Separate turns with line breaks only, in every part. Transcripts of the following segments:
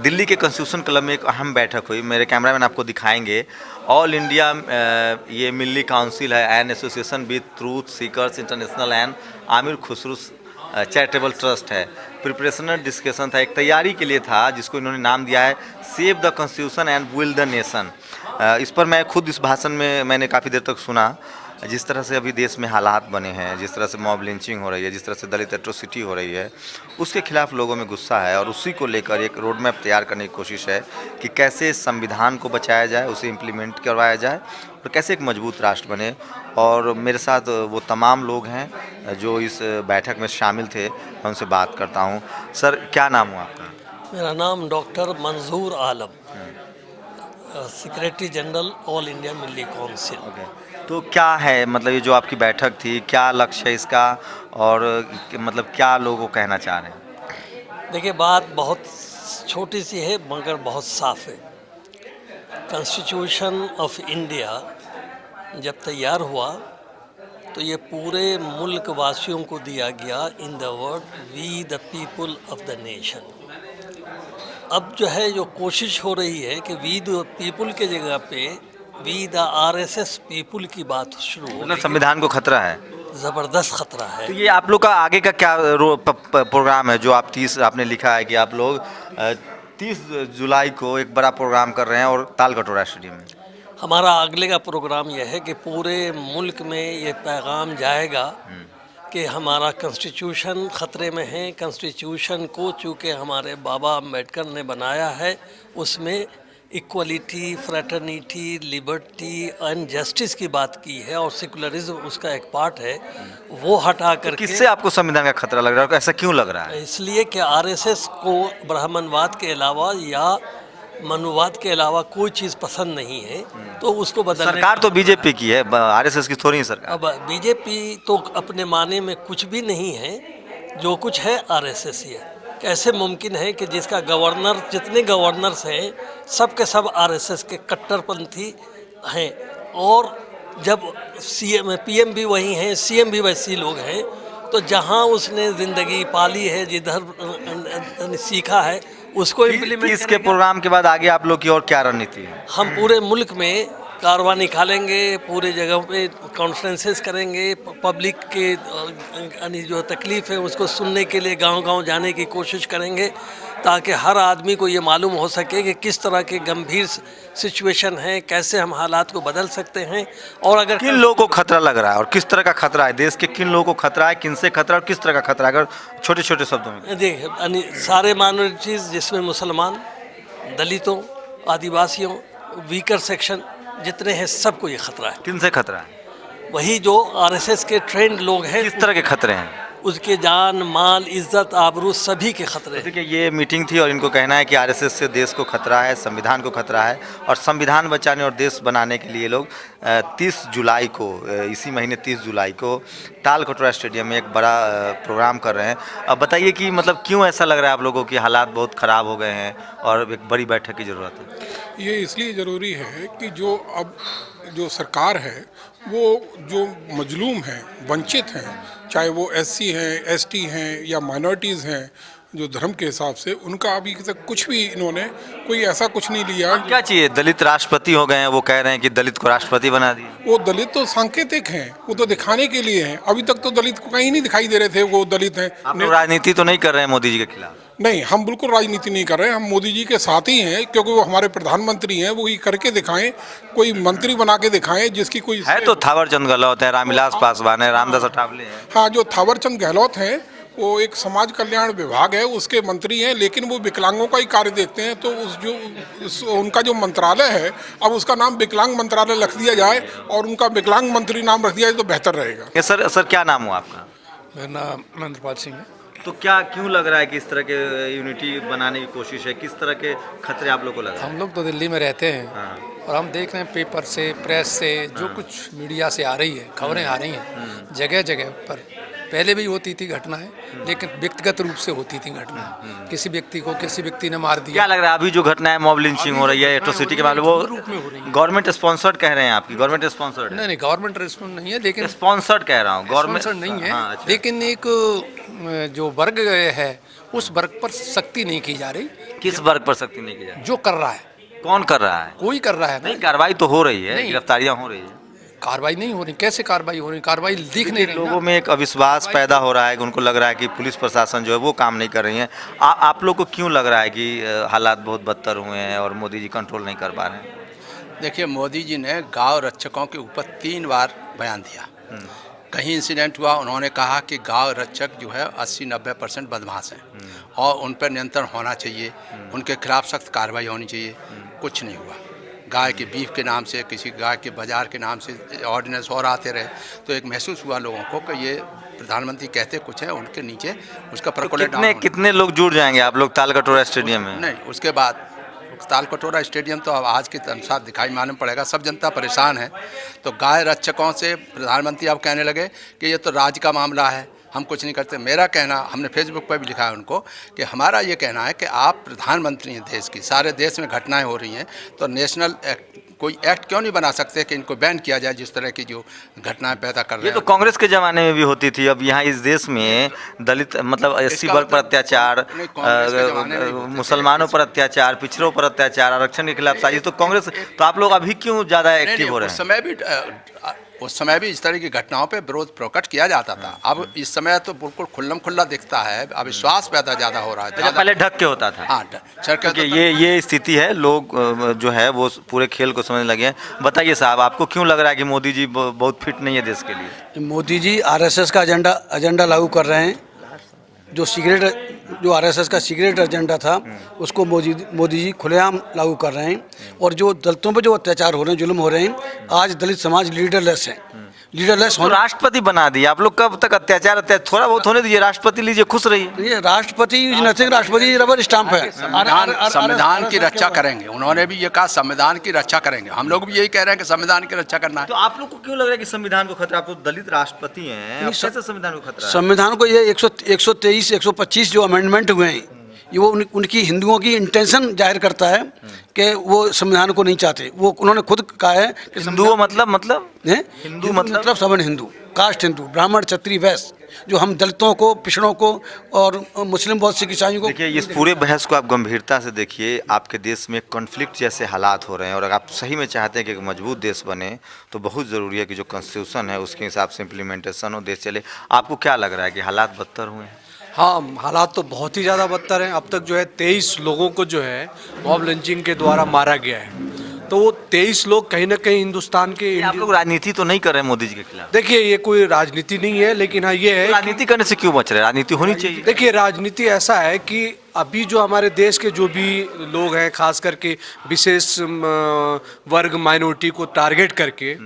दिल्ली के constitution club में एक अहम बैठक हुई, मेरे कैमरामैन आपको दिखाएंगे। ऑल इंडिया ये मिल्ली काउंसिल है and association with truth seekers international and Aamir Khusru charitable trust है। प्रिपरेशनल डिस्कशन था, एक तैयारी के लिए था, जिसको इन्होंने नाम दिया है save the constitution and build the nation. इस पर मैं खुद इस भाषण में मैंने काफ़ी देर तक सुना। जिस तरह से अभी देश में हालात बने हैं, जिस तरह से मॉब लिंचिंग हो रही है, जिस तरह से दलित एट्रोसिटी हो रही है, उसके खिलाफ लोगों में गुस्सा है और उसी को लेकर एक रोड मैप तैयार करने की कोशिश है कि कैसे संविधान को बचाया जाए, उसे इम्प्लीमेंट करवाया जाए और कैसे एक मजबूत राष्ट्र बने। और मेरे साथ वो तमाम लोग हैं जो इस बैठक में शामिल थे, मैं उनसे बात करता हूँ। सर, क्या नाम हुआ आपका?
मेरा नाम डॉक्टर मंजूर आलम, सेक्रेटरी जनरल ऑल इंडिया मिल्ली काउंसिल।
तो क्या है, मतलब ये जो आपकी बैठक थी, क्या लक्ष्य है इसका और मतलब क्या लोगों को कहना चाह रहे हैं?
देखिए, बात बहुत छोटी सी है मगर बहुत साफ है। कॉन्स्टिट्यूशन ऑफ इंडिया जब तैयार हुआ तो ये पूरे मुल्क वासियों को दिया गया in the word we the people of the nation. अब जो है, जो कोशिश हो रही है कि वी द पीपल के जगह पे वी द आरएसएस पीपल की बात शुरू हो,
मतलब संविधान को खतरा है,
ज़बरदस्त खतरा है।
तो ये आप लोग का आगे का क्या प्रोग्राम है जो आप 30 आपने लिखा है कि आप लोग 30 जुलाई को एक बड़ा प्रोग्राम कर रहे हैं और तालकटोरा स्टेडियम में?
हमारा अगले का प्रोग्राम यह है कि पूरे मुल्क में ये पैगाम जाएगा कि हमारा कॉन्स्टिट्यूशन ख़तरे में है। कॉन्स्टिट्यूशन को चूँकि हमारे बाबा अम्बेडकर ने बनाया है, उसमें equality, fraternity, liberty and justice की बात की है और सेकुलरिज्म उसका एक पार्ट है। वो हटा कर
किससे आपको संविधान का खतरा लग रहा है, ऐसा क्यों लग रहा है?
इसलिए कि आरएसएस को ब्राह्मणवाद के अलावा या मनुवाद के अलावा कोई चीज़ पसंद नहीं है, तो उसको बदलने।
सरकार तो बीजेपी की है, आरएसएस की थोड़ी सरकार।
अब बीजेपी तो अपने माने में कुछ भी नहीं है, जो कुछ है आरएसएस ही है। कैसे मुमकिन है कि जिसका गवर्नर, जितने गवर्नर्स हैं सब के सब आरएसएस के कट्टरपंथी हैं, और जब सीएम पीएम भी वही हैं, सीएम भी वैसे लोग हैं, तो जहां उसने ज़िंदगी पाली है, जिधर सीखा है, उसको इम्प्लीमेंट।
इसके प्रोग्राम के बाद आगे आप लोग की और क्या रणनीति है?
हम पूरे मुल्क में कारवां निकालेंगे, पूरे जगह पे कॉन्फ्रेंसेस करेंगे, पब्लिक के यानी जो तकलीफ़ है उसको सुनने के लिए गांव-गांव जाने की कोशिश करेंगे, ताकि हर आदमी को ये मालूम हो सके कि किस तरह के गंभीर सिचुएशन है, कैसे हम हालात को बदल सकते हैं। और अगर
किन लोगों को खतरा लग रहा है और किस तरह का खतरा है, देश के किन लोगों को खतरा है, किन से खतरा और किस तरह का खतरा है, अगर छोटे छोटे शब्दों में?
देखिए, यानी सारे माइनॉरिटीज़, जिसमें मुसलमान, दलितों, आदिवासियों, वीकर सेक्शन जितने हैं, सबको ये खतरा है।
किन से खतरा है?
वही जो आरएसएस के ट्रेंड लोग हैं।
किस तरह के खतरे हैं?
उसके जान, माल, इज्जत, आबरू सभी के खतरे हैं।
देखिए, ये मीटिंग थी और इनको कहना है कि आरएसएस से देश को खतरा है, संविधान को खतरा है, और संविधान बचाने और देश बनाने के लिए लोग 30 जुलाई को, इसी महीने 30 जुलाई को तालकटोरा स्टेडियम में एक बड़ा प्रोग्राम कर रहे हैं। अब बताइए कि मतलब क्यों ऐसा लग रहा है आप लोगों की हालात बहुत ख़राब हो गए हैं और एक बड़ी बैठक की ज़रूरत है?
ये इसलिए ज़रूरी है कि जो सरकार है, वो जो मजलूम हैं, वंचित हैं, चाहे वो एससी हैं, एसटी हैं या माइनॉरिटीज़ हैं, जो धर्म के हिसाब से, उनका अभी तक कुछ भी इन्होंने कोई ऐसा कुछ नहीं लिया।
क्या चाहिए? दलित राष्ट्रपति हो गए हैं, वो कह रहे हैं कि दलित को राष्ट्रपति बना दिए।
वो दलित तो सांकेतिक हैं, वो तो दिखाने के लिए हैं। अभी तक तो दलित को कहीं नहीं दिखाई दे रहे थे वो दलित हैं।
आप लोग राजनीति तो नहीं कर रहे हैं मोदी जी के खिलाफ?
नहीं, हम बिल्कुल राजनीति नहीं कर रहे हैं, हम मोदी जी के साथ ही हैं, क्योंकि वो हमारे प्रधानमंत्री हैं। वो ये करके दिखाएं, कोई मंत्री बना के दिखाएं जिसकी कोई
है। तो थावरचंद गहलोत है, रामविलास पासवान है, रामदास अठावले हैं।
हाँ, जो थावरचंद गहलोत हैं वो एक समाज कल्याण विभाग है, उसके मंत्री हैं, लेकिन वो विकलांगों का ही कार्य देखते हैं। तो उनका जो मंत्रालय है, अब उसका नाम विकलांग मंत्रालय रख दिया जाए और उनका विकलांग मंत्री नाम रख दिया जाए तो बेहतर रहेगा।
सर, क्या नाम हुआ आपका?
मेरा नाम महेंद्रपाल सिंह है।
तो क्या क्यों लग रहा है कि इस तरह के यूनिटी बनाने की कोशिश है? किस तरह के खतरे आप लोग को लग रहा है?
हम लोग तो दिल्ली में रहते हैं।
हाँ।
और हम देख रहे हैं पेपर से, प्रेस से, जो कुछ मीडिया से आ रही है, खबरें आ रही हैं जगह जगह पर। पहले भी होती थी घटनाएं, लेकिन व्यक्तिगत रूप से होती थी घटनाएं। किसी व्यक्ति ने मार दिया।
क्या लग रहा है अभी जो घटना है, मॉब लिंचिंग हो रही है, एट्रोसिटी के मामले, वो
रूप में हो रही है?
गवर्नमेंट स्पॉन्सर्ड कह रहे हैं आपकी? Government sponsored?
नहीं, गवर्नमेंट रिस्पॉन्स नहीं है, लेकिन
स्पॉन्सर्ड कह रहा हूँ, गवर्नमेंट
नहीं है।
हाँ, अच्छा।
लेकिन एक जो वर्ग है, उस वर्ग पर सख्ती नहीं की जा रही।
किस वर्ग पर सख्ती नहीं की जा रही?
जो कर रहा है,
कौन कर रहा है?
कोई कर रहा है
नहीं,
ना।
कार्रवाई तो हो रही है,
नहीं।
गिरफ्तारियां हो रही है।
कार्रवाई नहीं हो रही, कैसे कार्रवाई हो रही? कार्रवाई दिख नहीं रही
लोगों
ना।
में एक अविश्वास पैदा हो रहा है कि उनको लग रहा है कि पुलिस प्रशासन जो है वो काम नहीं कर रही है। आप लोग को क्यों लग रहा है कि हालात बहुत बदतर हुए हैं और मोदी जी कंट्रोल नहीं कर पा रहे हैं?
देखिए, मोदी जी ने गांव रक्षकों के ऊपर 3 बार बयान दिया। कहीं इंसिडेंट हुआ, उन्होंने कहा कि गांव रक्षक जो है 80-90% बदमाश हैं और उन पर नियंत्रण होना चाहिए, उनके खिलाफ सख्त कार्रवाई होनी चाहिए। कुछ नहीं हुआ। गाय के बीफ के नाम से, किसी गाय के बाजार के नाम से ऑर्डिनेंस और आते रहे, तो एक महसूस हुआ लोगों को कि ये प्रधानमंत्री कहते कुछ है, उनके नीचे उसका परकोलेट
कितने लोग जुड़ जाएंगे आप लोग तालकटोरा स्टेडियम में?
नहीं, उसके बाद तालकटोरा स्टेडियम तो अब आज के अनुसार दिखाई मालूम पड़ेगा। सब जनता परेशान है, तो गाय रक्षकों से प्रधानमंत्री अब कहने लगे कि ये तो राज्य का मामला है, हम कुछ नहीं करते। मेरा कहना, हमने फेसबुक पर भी लिखा है उनको, कि हमारा ये कहना है कि आप प्रधानमंत्री हैं देश की, सारे देश में घटनाएं हो रही हैं, तो नेशनल कोई एक्ट क्यों नहीं बना सकते कि इनको बैन किया जाए, जिस तरह की जो घटनाएं पैदा कर रहे
ये
हैं।
तो कांग्रेस के जमाने में भी होती थी। अब यहाँ इस देश में दलित मतलब एससी वर्ग पर अत्याचार,
नहीं, कांग्रेस के ज़माने में भी होते थे।
मुसलमानों पर अत्याचार, पिछड़ों पर अत्याचार, आरक्षण के खिलाफ साजिश, तो कांग्रेस, तो आप लोग अभी क्यों ज़्यादा
नहीं,
एक्टिव हो रहे हैं?
उस समय भी इस तरह की घटनाओं पे विरोध प्रकट किया जाता था। अब इस समय तो बिल्कुल खुल्लम खुल्ला दिखता है, अविश्वास पैदा ज़्यादा हो रहा है।
अच्छा, पहले ढक के होता था।
हाँ,
क्योंकि ये स्थिति है, लोग जो है वो पूरे खेल को समझने लगे हैं। बताइए साहब, आपको क्यों लग रहा है कि मोदी जी बहुत फिट नहीं है देश के लिए?
मोदी जी आरएसएस का एजेंडा लागू कर रहे हैं। जो आरएसएस का सीक्रेट एजेंडा था उसको मोदी जी खुलेआम लागू कर रहे हैं। और जो दलितों पर जो अत्याचार हो रहे हैं, जुल्म हो रहे हैं, आज दलित समाज लीडरलेस है। लीडरलेस
तो
होना,
राष्ट्रपति बना दिया आप लोग, कब तक अत्याचार थोड़ा बहुत होने दीजिए, राष्ट्रपति लीजिए, खुश रहिए।
ये राष्ट्रपति नथिंग, राष्ट्रपति रबर स्टाम्प है।
संविधान की रक्षा करेंगे, उन्होंने भी ये कहा संविधान की रक्षा करेंगे। हम लोग भी यही कह रहे हैं कि संविधान की रक्षा करना है।
तो आप लोग को क्यों लग रहा है कि संविधान को खतरा? आप तो दलित राष्ट्रपति हैं, अब कैसे संविधान को खतरा है?
संविधान को ये 123, 125 जो अमेंडमेंट हुए हैं, ये वो उनकी हिंदुओं की इंटेंशन जाहिर करता है कि वो संविधान को नहीं चाहते। वो उन्होंने खुद कहा है कि
हिंदुओं मतलब
हिंदू मतलब सवर्ण हिंदू, कास्ट हिंदू, ब्राह्मण, क्षत्रिय, वैश्य, जो हम दलितों को, पिछड़ों को और मुस्लिम, बौद्ध, सिख, ईसाइयों को।
देखिए, इस पूरे बहस को आप गंभीरता से देखिए। आपके देश में कॉन्फ्लिक्ट जैसे हालात हो रहे हैं और अगर आप सही में चाहते हैं कि एक मजबूत देश बने, तो बहुत ज़रूरी है कि जो कॉन्स्टिट्यूशन है उसके हिसाब से इम्प्लीमेंटेशन हो, देश चले। आपको क्या लग रहा है कि हालात बदतर हुए हैं?
हाँ, हालात तो बहुत ही ज़्यादा बदतर हैं। अब तक जो है 23 लोगों को जो है मॉब लिंचिंग के द्वारा मारा गया है। तो वो 23 लोग कहीं ना कहीं हिंदुस्तान के,
आप लोग राजनीति तो नहीं कर रहे हैं मोदी जी के खिलाफ?
देखिए, ये कोई राजनीति नहीं है, लेकिन हाँ ये है
तो राजनीति करने से क्यों बच रहे हैं? राजनीति होनी चाहिए।
देखिए, राजनीति ऐसा है कि अभी जो हमारे देश के जो भी लोग हैं, खास करके विशेष वर्ग माइनॉरिटी को टारगेट करके,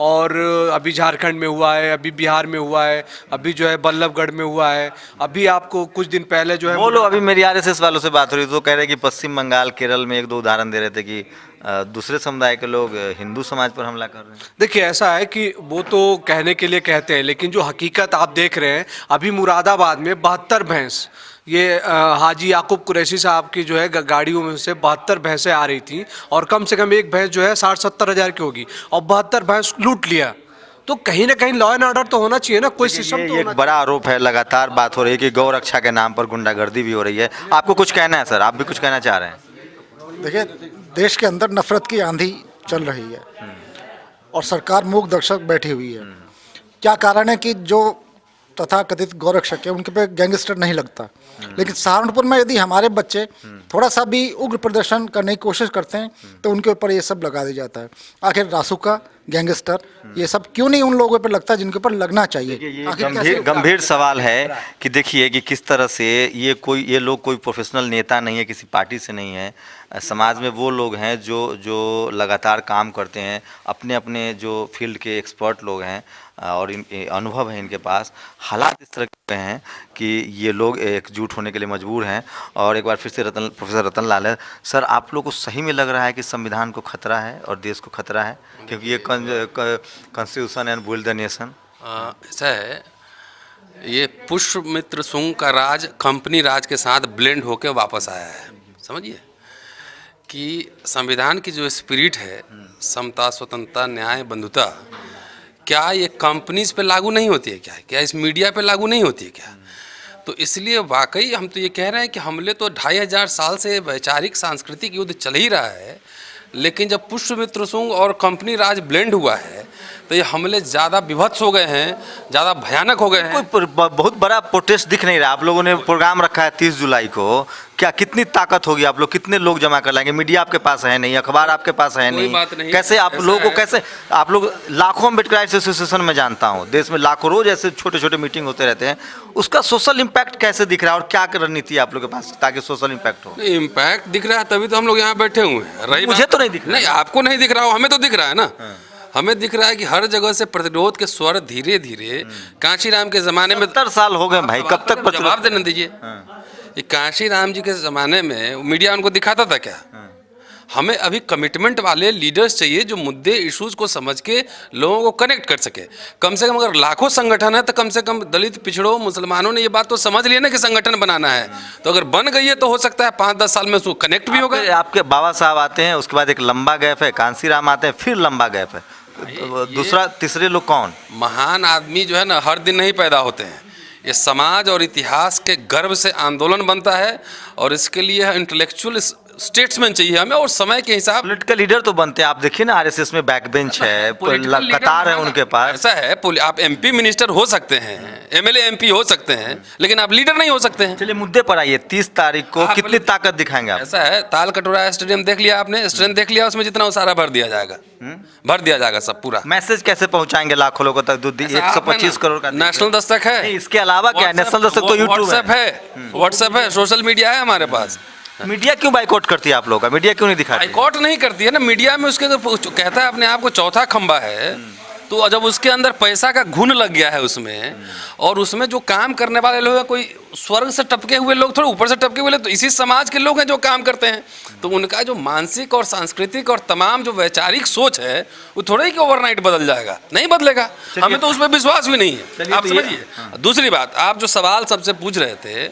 और अभी झारखंड में हुआ है, अभी बिहार में हुआ है, अभी जो है बल्लभगढ़ में हुआ है, अभी आपको कुछ दिन पहले जो है
वो लोग, अभी मेरी आरएसएस वालों से बात हो रही थी, तो कह रहे हैं कि पश्चिम बंगाल, केरल में 1-2 उदाहरण दे रहे थे कि दूसरे समुदाय के लोग हिंदू समाज पर हमला कर रहे हैं।
देखिए, ऐसा है कि वो तो कहने के लिए कहते हैं, लेकिन जो हकीकत आप देख रहे हैं, अभी मुरादाबाद में 72 भैंस, ये हाजी याकूब कुरैशी साहब की जो है गाड़ियों में से 72 भैंसें आ रही थी, और कम से कम एक भैंस जो है 60-70 हज़ार की होगी, और 72 भैंस लूट लिया। तो कहीं ना कहीं लॉ एंड ऑर्डर तो होना चाहिए ना, कोई सिस्टम तो
एक बड़ा आरोप है, लगातार बात हो रही है कि गौ रक्षा के नाम पर गुंडागर्दी भी हो रही है। आपको कुछ कहना है सर? आप भी कुछ कहना चाह रहे हैं?
देखिए, देश के अंदर नफरत की आंधी चल रही है और सरकार मूक दर्शक बैठी हुई है। क्या कारण है कि जो तथाकथित गौरक्षक है उनके पे गैंगस्टर नहीं लगता, लेकिन सहारनपुर में यदि हमारे बच्चे थोड़ा सा भी उग्र प्रदर्शन करने की कोशिश करते हैं तो उनके ऊपर ये सब लगा दिया जाता है। आखिर रासुका, गैंगस्टर, ये सब क्यों नहीं उन लोगों पर लगता जिनके ऊपर लगना चाहिए?
गंभीर सवाल है कि देखिए कि किस तरह से ये लोग कोई प्रोफेशनल नेता नहीं है, किसी पार्टी से नहीं है। समाज में वो लोग हैं जो लगातार काम करते हैं, अपने अपने जो फील्ड के एक्सपर्ट लोग हैं और अनुभव है इनके पास। हालात इस तरह के हैं कि ये लोग एकजुट होने के लिए मजबूर हैं। और एक बार फिर से प्रोफेसर रतन लाल है। सर, आप लोग को सही में लग रहा है कि संविधान को खतरा है और देश को खतरा है, क्योंकि ये constitution and build the nation?
ऐसा है, ये पुष्यमित्र सुंग का राज कंपनी राज के साथ ब्लेंड होकर वापस आया है। समझिए कि संविधान की जो स्पिरिट है, समता, स्वतंत्रता, न्याय, बंधुता, क्या ये कंपनीज पे लागू नहीं होती है? क्या इस मीडिया पे लागू नहीं होती है क्या? तो इसलिए वाकई हम तो ये कह रहे हैं कि हमले तो 2500 साल से वैचारिक सांस्कृतिक युद्ध चल ही रहा है, लेकिन जब पुष्यमित्र शुंग और कंपनी राज ब्लेंड हुआ है तो ये हमले ज़्यादा विभत्स हो गए हैं, ज़्यादा भयानक हो गए हैं।
कोई बहुत बड़ा प्रोटेस्ट दिख नहीं रहा। आप लोगों ने प्रोग्राम रखा है 30 जुलाई को, क्या कितनी ताकत होगी? आप लोग कितने लोग जमा कर लाएंगे? मीडिया आपके पास है नहीं, अखबार आपके पास है
कोई बात नहीं।
कैसे आप
ऐसा
लोगों को
है।
कैसे आप लोग लाखों अम्बेडकर एसोसिएशन में जानता हूँ, देश में लाखों रोज ऐसे छोटे छोटे मीटिंग होते रहते हैं, उसका सोशल इम्पैक्ट कैसे दिख रहा है और क्या रणनीति है आप लोग के पास ताकि सोशल इम्पैक्ट हो?
इम्पैक्ट दिख रहा है तभी तो हम लोग यहाँ बैठे हुए हैं। रही
मुझे
बात-
तो नहीं दिख रहा।
नहीं, आपको नहीं दिख रहा हो, हमें तो दिख रहा है ना। हमें दिख रहा है कि हर जगह से प्रतिरोध के स्वर धीरे धीरे कांशीराम के जमाने में
70 साल हो गए भाई, कब तक
जवाब देने दीजिए। ये कांशीराम जी के ज़माने में मीडिया उनको दिखाता था क्या? हमें अभी कमिटमेंट वाले लीडर्स चाहिए जो मुद्दे इश्यूज को समझ के लोगों को कनेक्ट कर सके। कम से कम अगर लाखों संगठन है तो कम से कम दलित, पिछड़ों, मुसलमानों ने ये बात तो समझ लिया ना कि संगठन बनाना है, तो अगर बन गई है तो हो सकता है 5-10 साल में उसको कनेक्ट भी होगा।
आपके बाबा साहब आते हैं, उसके बाद एक लंबा गैप है, कांसीराम आते हैं, फिर लंबा गैप है, दूसरा तीसरे लोग कौन?
महान आदमी जो है ना हर दिन नहीं पैदा होते हैं। ये समाज और इतिहास के गर्व से आंदोलन बनता है और इसके लिए इंटेलेक्चुअल स्टेट्समैन चाहिए हमें और समय के हिसाब।
पॉलिटिकल लीडर तो बनते हैं, आप देखिए ना आरएसएस में बैक बेंच है, कतार है उनके पास।
ऐसा है, आप एमपी मिनिस्टर हो सकते हैं, एमएलए एमपी हो सकते हैं, लेकिन आप लीडर नहीं हो सकते हैं।
चलिए मुद्दे पर आइए, 30 तारीख को कितनी ताकत दिखाएंगे आप?
ऐसा है, ताल कटोरा स्टेडियम देख लिया आपने, स्ट्रेंथ देख लिया, उसमें जितना सारा भर दिया जाएगा, भर दिया जाएगा सब पूरा।
मैसेज कैसे पहुंचाएंगे लाखों लोगों तक? 125 करोड़ का
नेशनल दस्तक है।
इसके अलावा क्या है? नेशनल दस्तक तो यूट्यूब
व्हाट्सएप है, सोशल मीडिया है हमारे पास।
मीडिया क्यों बाइकआउट करती है आप लोगों का? मीडिया क्यों नहीं दिखाती?
बाइकआउट नहीं करती है ना मीडिया में, उसके अंदर कहता है अपने आप को चौथा खंबा है, तो जब उसके अंदर पैसा का घुन लग गया है उसमें, और उसमें जो काम करने वाले लोग हैं, कोई स्वर्ग से टपके हुए लोग, थोड़े ऊपर से टपके हुए लोग, तो इसी समाज के लोग हैं जो काम करते हैं, तो उनका जो मानसिक और सांस्कृतिक और तमाम जो वैचारिक सोच है वो थोड़ा ही कि ओवरनाइट बदल जाएगा, नहीं बदलेगा। हमें तो उस पर विश्वास भी नहीं है, आप समझिए। दूसरी बात, आप जो सवाल सबसे पूछ रहे थे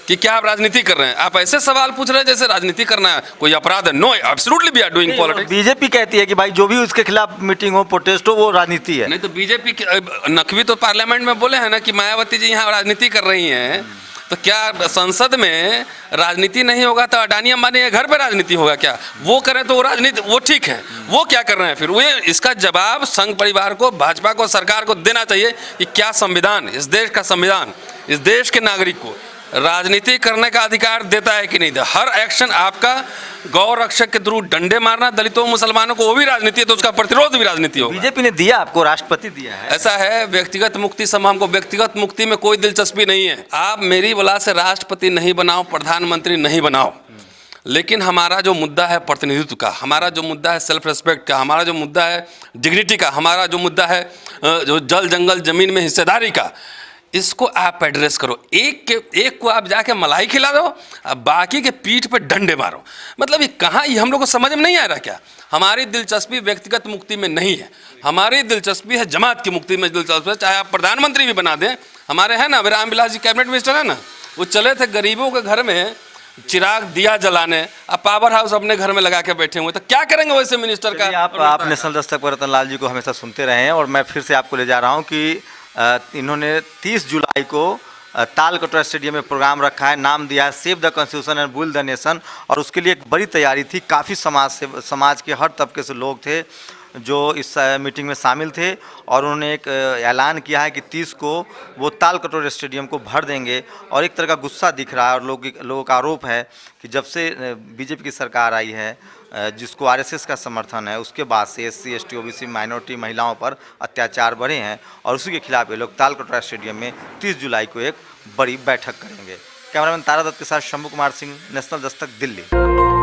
कि क्या आप राजनीति कर रहे हैं, आप ऐसे सवाल पूछ रहे हैं जैसे राजनीति करना है कोई अपराध है। No, absolutely we are doing politics.
BJP कहती है कि भाई जो भी उसके खिलाफ मीटिंग हो, प्रोटेस्ट हो, वो राजनीति है।
नहीं तो बीजेपी नकवी तो पार्लियामेंट में बोले हैं ना कि मायावती जी यहाँ राजनीति कर रही हैं, तो क्या संसद में राजनीति नहीं होगा तो अडानी अंबानी के घर पे राजनीति होगा क्या? वो करें तो वो राजनीति, वो ठीक है, वो क्या कर रहे हैं फिर? वो इसका जवाब संघ परिवार को, भाजपा को, सरकार को देना चाहिए कि क्या संविधान, इस देश का संविधान इस देश के नागरिक को राजनीति करने का अधिकार देता है कि नहीं देता? हर एक्शन आपका गौ रक्षक के थ्रू डंडे मारना दलितों मुसलमानों को, वो भी राजनीति है, तो उसका प्रतिरोध भी राजनीति होगा।
बीजेपी ने दिया आपको, राष्ट्रपति दिया है।
ऐसा है, व्यक्तिगत मुक्ति समय, हमको व्यक्तिगत मुक्ति में कोई दिलचस्पी नहीं है। आप मेरी वजह से राष्ट्रपति नहीं बनाओ, प्रधानमंत्री नहीं बनाओ, लेकिन हमारा जो मुद्दा है प्रतिनिधित्व का, हमारा जो मुद्दा है सेल्फ रिस्पेक्ट का, हमारा जो मुद्दा है डिग्निटी का, हमारा जो मुद्दा है जो जल जंगल जमीन में हिस्सेदारी का, इसको आप एड्रेस करो। एक को आप जाके मलाई खिला दो, बाकी के पीठ पे डंडे मारो। मतलब ये कहाँ, ये हम लोग को समझ में नहीं आ रहा क्या? हमारी दिलचस्पी व्यक्तिगत मुक्ति में नहीं है, हमारी दिलचस्पी है जमात की मुक्ति में दिलचस्पी है। चाहे आप प्रधानमंत्री भी बना दें, हमारे हैं ना राम विलास जी कैबिनेट मिनिस्टर है ना, वो चले थे गरीबों के घर में चिराग दिया जलाने, अब पावर हाउस अपने घर में लगा के बैठे हुए, तो क्या करेंगे वैसे मिनिस्टर का?
आप नेशनल दस्तक पर रतन लाल जी को हमेशा सुनते रहे हैं, और मैं फिर से आपको ले जा रहा हूँ कि इन्होंने 30 जुलाई को ताल कटोरा स्टेडियम में प्रोग्राम रखा है, नाम दिया है save the constitution and build the nation, और उसके लिए एक बड़ी तैयारी थी। काफ़ी समाज के हर तबके से लोग थे जो इस मीटिंग में शामिल थे, और उन्होंने एक ऐलान किया है कि 30 को वो ताल कटोरा स्टेडियम को भर देंगे। और एक तरह का गुस्सा दिख रहा है, और लोगों का आरोप है कि जब से बीजेपी की सरकार आई है, जिसको आरएसएस का समर्थन है, उसके बाद से SC ST OBC माइनॉरिटी महिलाओं पर अत्याचार बढ़े हैं, और उसी के खिलाफ ये लोग ताल कटोरा स्टेडियम में 30 जुलाई को एक बड़ी बैठक करेंगे। कैमरामैन तारा दत्त के साथ शंभू कुमार सिंह, नेशनल दस्तक, दिल्ली।